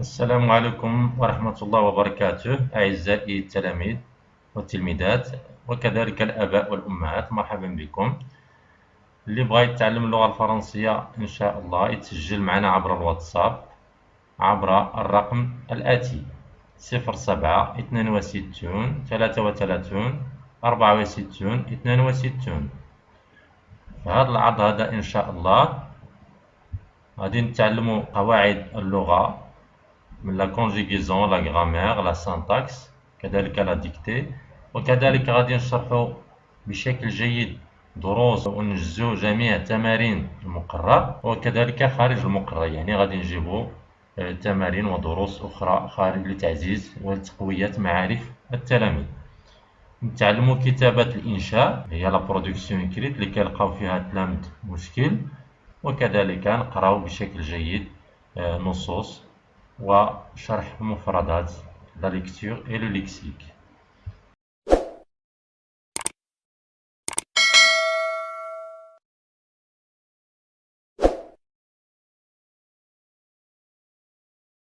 السلام عليكم ورحمة الله وبركاته أعزائي التلاميذ والتلميذات وكذلك الآباء والأمهات، مرحبا بكم. اللي بغى يتعلم اللغة الفرنسية إن شاء الله يتسجل معنا عبر الواتساب عبر الرقم الآتي: 07 62 33 64 62. في هذا العرض هذا إن شاء الله غادي نتعلموا قواعد اللغة من لا كونجيغيزون، لا غرامير، لا سانتاكس، كذلك لا ديكتي، وكذلك غادي نشرحوا بشكل جيد دروس ونجزو جميع تمارين المقرر، وكذلك خارج المقرر، يعني غادي نجيبوا تمارين ودروس أخرى خارج لتعزيز وتقوية معارف التلاميذ. نتعلموا كتابة الإنشاء هي لا برودكسيون إكريت اللي كنلقاو فيها تلامذ مشكل، وكذلك نقراو بشكل جيد نصوص وشرح المفردات لا ليكتور et le lexique.